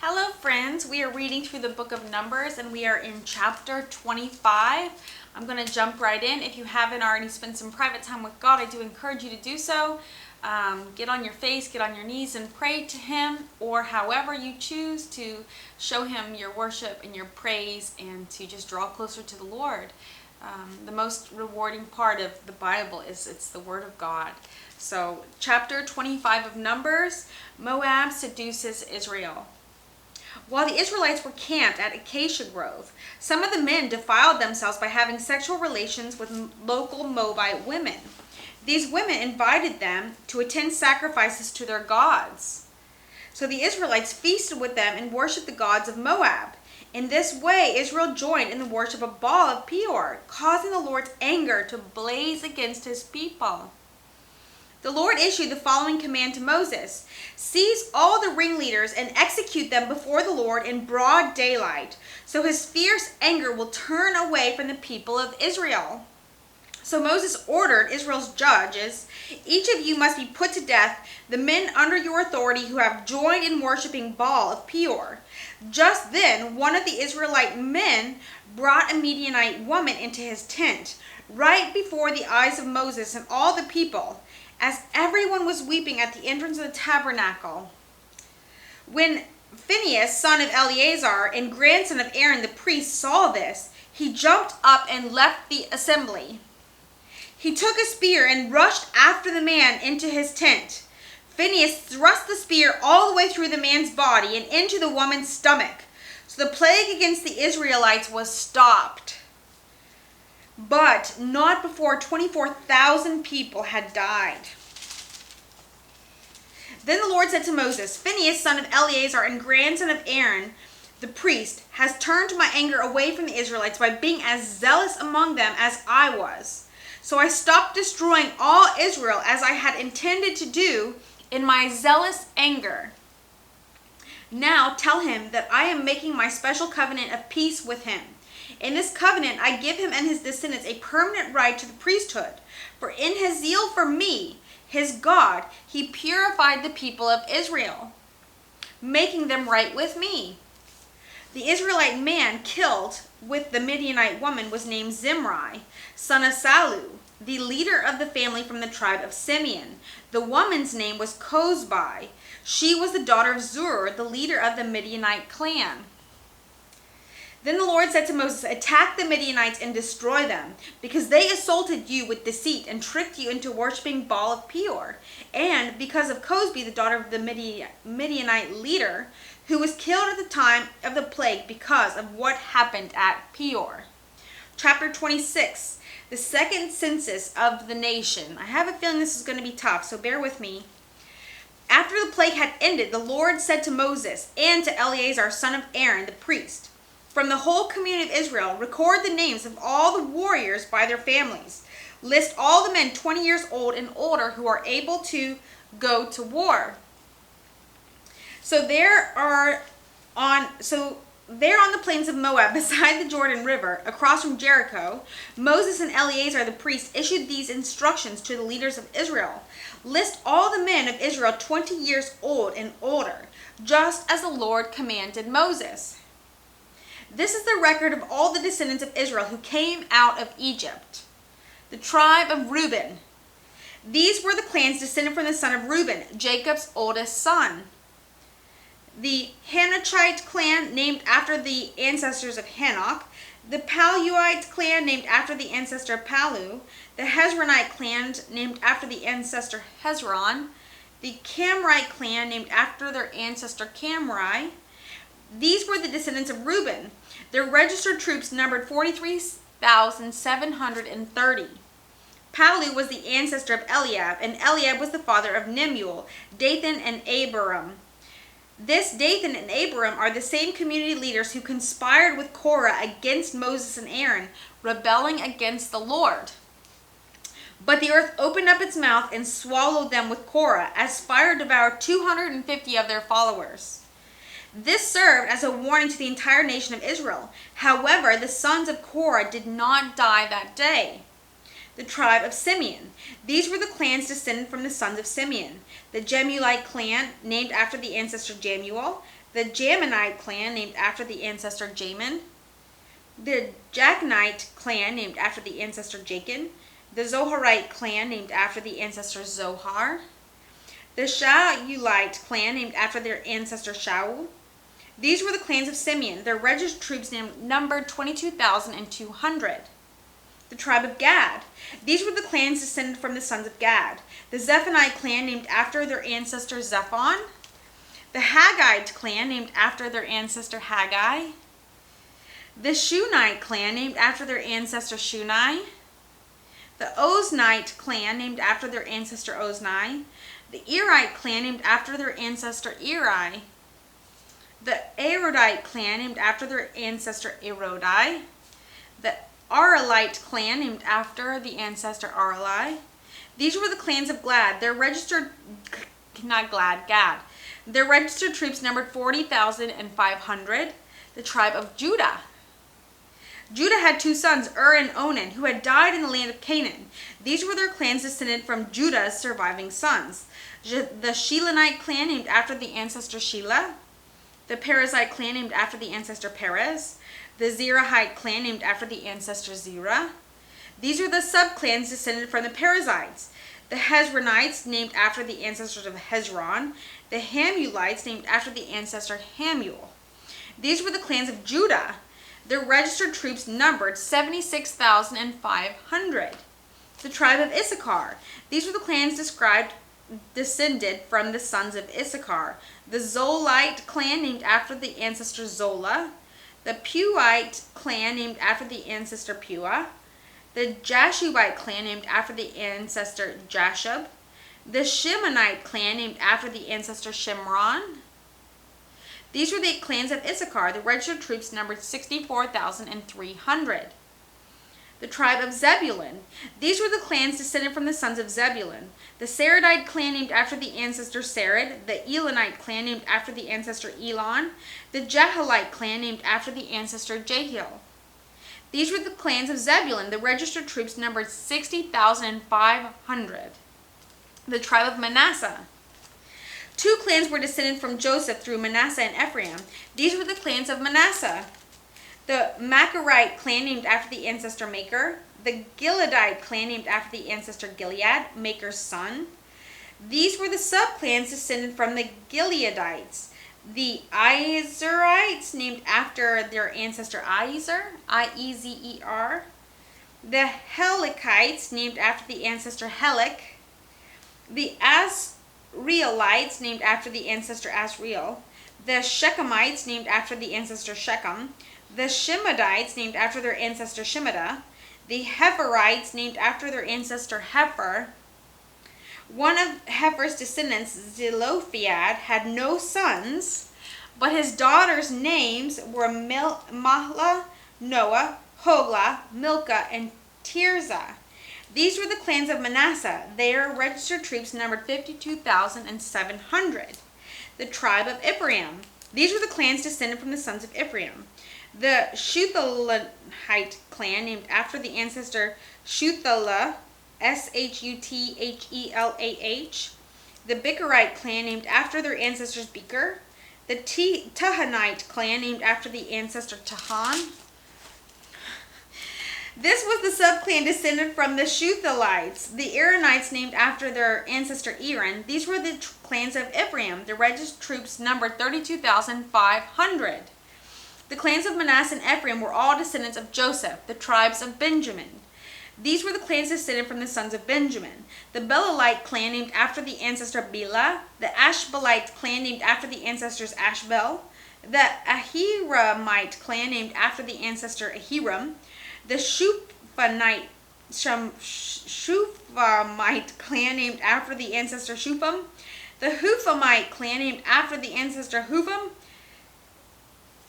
Hello friends, we are reading through the book of Numbers and we are in chapter 25. I'm going to jump right in. If you haven't already spent some private time with God, I do encourage you to do so. Get on your face, get on your knees and pray to Him, or however you choose to show Him your worship and your praise and to just draw closer to the Lord. The most rewarding part of the Bible is it's the Word of God. So chapter 25 of Numbers, Moab seduces Israel. While the Israelites were camped at Acacia Grove, some of the men defiled themselves by having sexual relations with local Moabite women. These women invited them to attend sacrifices to their gods. So the Israelites feasted with them and worshipped the gods of Moab. In this way, Israel joined in the worship of Baal of Peor, causing the Lord's anger to blaze against His people. The Lord issued the following command to Moses: "Seize all the ringleaders and execute them before the Lord in broad daylight, so His fierce anger will turn away from the people of Israel." So Moses ordered Israel's judges, "Each of you must be put to death, the men under your authority who have joined in worshiping Baal of Peor." Just then, one of the Israelite men brought a Midianite woman into his tent, right before the eyes of Moses and all the people, as everyone was weeping at the entrance of the tabernacle. When Phinehas, son of Eleazar and grandson of Aaron the priest, saw this, he jumped up and left the assembly. He took a spear and rushed after the man into his tent. Phinehas thrust the spear all the way through the man's body and into the woman's stomach. So the plague against the Israelites was stopped, but not before 24,000 people had died. Then the Lord said to Moses, "Phinehas, son of Eleazar and grandson of Aaron, the priest, has turned my anger away from the Israelites by being as zealous among them as I was. So I stopped destroying all Israel as I had intended to do in my zealous anger. Now tell him that I am making my special covenant of peace with him. In this covenant, I give him and his descendants a permanent right to the priesthood. For in his zeal for me, his God, he purified the people of Israel, making them right with me." The Israelite man killed with the Midianite woman was named Zimri, son of Salu, the leader of the family from the tribe of Simeon. The woman's name was Cozbi. She was the daughter of Zur, the leader of the Midianite clan. Then the Lord said to Moses, "Attack the Midianites and destroy them, because they assaulted you with deceit and tricked you into worshiping Baal of Peor, and because of Cozbi, the daughter of the Midianite leader, who was killed at the time of the plague because of what happened at Peor." Chapter 26, the second census of the nation. I have a feeling this is going to be tough, so bear with me. After the plague had ended, the Lord said to Moses and to Eleazar, son of Aaron, the priest, "From the whole community of Israel, record the names of all the warriors by their families. List all the men 20 years old and older who are able to go to war." So there on the plains of Moab, beside the Jordan River, across from Jericho, Moses and Eleazar the priest issued these instructions to the leaders of Israel: "List all the men of Israel 20 years old and older, just as the Lord commanded Moses. This is the record of all the descendants of Israel who came out of Egypt. The tribe of Reuben. These were the clans descended from the son of Reuben, Jacob's oldest son. The Hanachite clan, named after the ancestors of Hanok. The Paluite clan, named after the ancestor of Palu. The Hezronite clan, named after the ancestor Hezron. The Camrite clan, named after their ancestor Camri. These were the descendants of Reuben. Their registered troops numbered 43,730. Palu was the ancestor of Eliab, and Eliab was the father of Nemuel, Dathan, and Abiram. This Dathan and Abiram are the same community leaders who conspired with Korah against Moses and Aaron, rebelling against the Lord. But the earth opened up its mouth and swallowed them with Korah, as fire devoured 250 of their followers. This served as a warning to the entire nation of Israel. However, the sons of Korah did not die that day. The tribe of Simeon. These were the clans descended from the sons of Simeon. The Jemuelite clan, named after the ancestor Jemuel. The Jaminite clan, named after the ancestor Jamin. The Jachinite clan, named after the ancestor Jachin. The Zoharite clan, named after the ancestor Zohar. The Shaulite clan, named after their ancestor Shaul. These were the clans of Simeon. Their registered troops numbered 22,200. The tribe of Gad. These were the clans descended from the sons of Gad. The Zephonite clan, named after their ancestor Zephon. The Haggite clan, named after their ancestor Haggai. The Shunite clan, named after their ancestor Shunai. The Oznite clan, named after their ancestor Ozni. The Erite clan, named after their ancestor Eri. The Arodite clan, named after their ancestor Arodi. The Aralite clan, named after the ancestor Arali. These were the clans of Gad. Gad. Their registered troops numbered 40,500. The tribe of Judah. Judah had two sons, and Onan, who had died in the land of Canaan. These were their clans descended from Judah's surviving sons. The Shilonite clan, named after the ancestor Shelah. The Perizzite clan, named after the ancestor Perez. The Zerahite clan, named after the ancestor Zerah. These are the subclans descended from the Perizzites. The Hezronites, named after the ancestors of Hezron. The Hamulites, named after the ancestor Hamuel. These were the clans of Judah. Their registered troops numbered 76,500. The tribe of Issachar. These were the clans descended from the sons of Issachar. The Zolite clan, named after the ancestor Zola. The Puite clan, named after the ancestor Pua. The Jashubite clan, named after the ancestor Jashub. The Shimonite clan, named after the ancestor Shimron. These were the clans of Issachar. The registered troops numbered 64,300. The tribe of Zebulun. These were the clans descended from the sons of Zebulun. The Saradite clan, named after the ancestor Sarad. The Elonite clan, named after the ancestor Elon. The Jahalite clan, named after the ancestor Jahiel. These were the clans of Zebulun. The registered troops numbered 60,500. The tribe of Manasseh. Two clans were descended from Joseph through Manasseh and Ephraim. These were the clans of Manasseh. The Machirite clan, named after the ancestor Maker. The Gileadite clan, named after the ancestor Gilead, Maker's son. These were the subclans descended from the Gileadites. The Iezerites, named after their ancestor Iezer, Iezer. The Helikites, named after the ancestor Helik. The Asrielites, named after the ancestor Asriel. The Shechemites, named after the ancestor Shechem. The Shemadites, named after their ancestor Shemada. The Heferites, named after their ancestor Hefer. One of Hefer's descendants, Zelophehad, had no sons, but his daughters' names were Mahlah, Noah, Hoglah, Milcah, and Tirzah. These were the clans of Manasseh. Their registered troops numbered 52,700. The tribe of Ephraim. These were the clans descended from the sons of Ephraim. The Shuthelahite clan, named after the ancestor Shuthelah, Shuthelah. The Bicherite clan, named after their ancestors Becher. The Tahanite clan, named after the ancestor Tahan. This was the subclan descended from the Shuthelites. The Aaronites, named after their ancestor Aaron. These were the clans of Ephraim. The registered troops numbered 32,500. The clans of Manasseh and Ephraim were all descendants of Joseph, the tribes of Benjamin. These were the clans descended from the sons of Benjamin. The Belalite clan, named after the ancestor Bela. The Ashbelite clan, named after the ancestors Ashbel. The Ahiramite clan, named after the ancestor Ahiram. The Shuphamite clan, named after the ancestor Shupam. The Huphamite clan, named after the ancestor Hupam.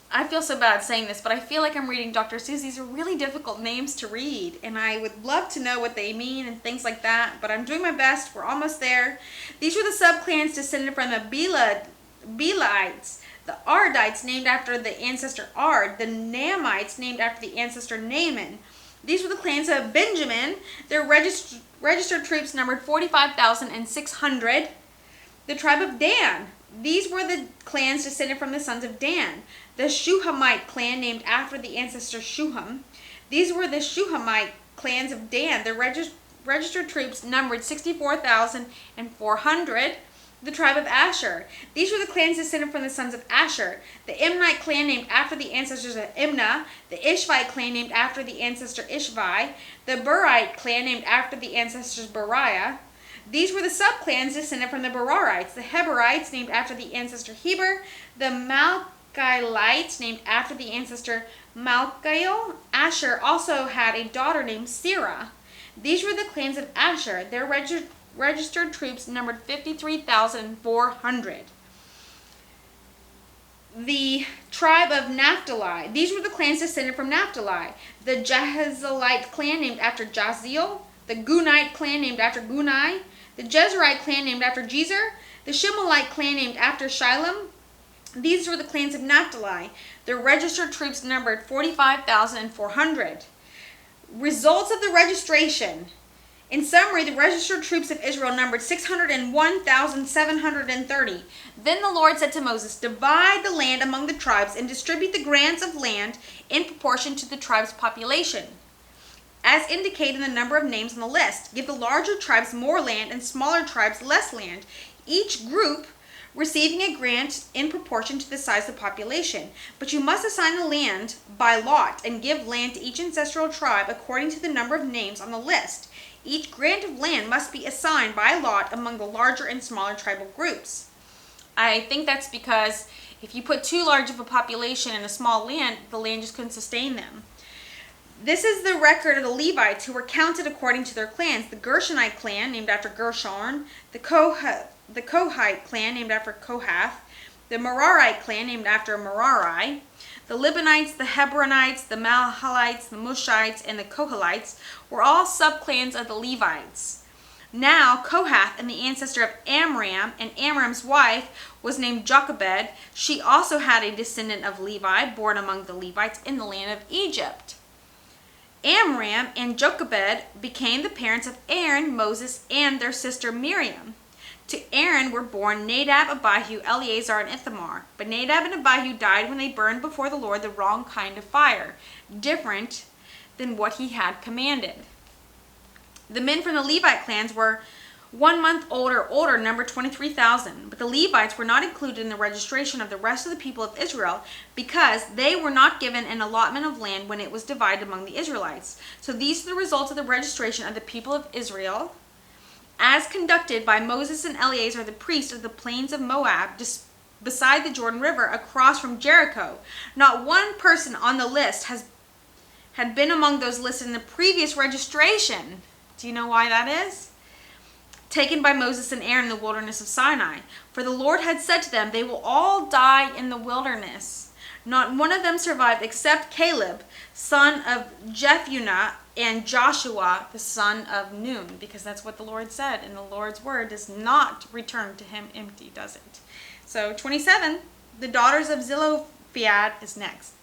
I feel so bad saying this, but I feel like I'm reading Dr. Seuss. These are really difficult names to read, and I would love to know what they mean and things like that, but I'm doing my best. We're almost there. These were the subclans descended from the Belaites, the Ardites, named after the ancestor Ard, the Naamites, named after the ancestor Naaman. These were the clans of Benjamin. Their registered troops numbered 45,600. The tribe of Dan. These were the clans descended from the sons of Dan. The Shuhamite clan, named after the ancestor Shuham. These were the Shuhamite clans of Dan. Their registered troops numbered 64,400. The tribe of Asher. These were the clans descended from the sons of Asher. The Imnite clan, named after the ancestors of Imnah. The Ishvite clan, named after the ancestor Ishvi. The Berite clan, named after the ancestors Beriah. These were the subclans descended from the Berarites. The Heberites, named after the ancestor Heber. The Malchielites, named after the ancestor Malchiel. Asher also had a daughter named Serah. These were the clans of Asher. Their registered troops numbered 53,400. The tribe of Naphtali. These were the clans descended from Naphtali. The Jahzalite clan, named after Jaziel. The Gunite clan, named after Gunai. The Jezerite clan, named after Jezer. The Shimelite clan, named after Shilem. These were the clans of Naphtali. Their registered troops numbered 45,400. Results of the registration. In summary, the registered troops of Israel numbered 601,730. Then the Lord said to Moses, "Divide the land among the tribes and distribute the grants of land in proportion to the tribe's population, as indicated in the number of names on the list. Give the larger tribes more land and smaller tribes less land, each group receiving a grant in proportion to the size of the population. But you must assign the land by lot and give land to each ancestral tribe according to the number of names on the list. Each grant of land must be assigned by lot among the larger and smaller tribal groups." I think that's because if you put too large of a population in a small land, the land just couldn't sustain them. This is the record of the Levites who were counted according to their clans. The Gershonite clan, named after Gershon. The Kohathite clan, named after Kohath. The Merarite clan, named after Merari. The Libanites, the Hebronites, the Mahalites, the Mushites, and the Kohalites were all subclans of the Levites. Now Kohath and the ancestor of Amram, and Amram's wife was named Jochebed. She also had a descendant of Levi, born among the Levites in the land of Egypt. Amram and Jochebed became the parents of Aaron, Moses, and their sister Miriam. To Aaron were born Nadab, Abihu, Eleazar, and Ithamar. But Nadab and Abihu died when they burned before the Lord the wrong kind of fire, different than what he had commanded. The men from the Levite clans were 1 month old or older, numbered 23,000. But the Levites were not included in the registration of the rest of the people of Israel because they were not given an allotment of land when it was divided among the Israelites. So these are the results of the registration of the people of Israel as conducted by Moses and Eleazar, the priest of the plains of Moab, just beside the Jordan River, across from Jericho. Not one person on the list had been among those listed in the previous registration. Do you know why that is? Taken by Moses and Aaron in the wilderness of Sinai. For the Lord had said to them, "They will all die in the wilderness." Not one of them survived except Caleb, son of Jephunneh, and Joshua, the son of Nun, because that's what the Lord said, and the Lord's word does not return to him empty, does it? So 27, the daughters of Zelophehad is next.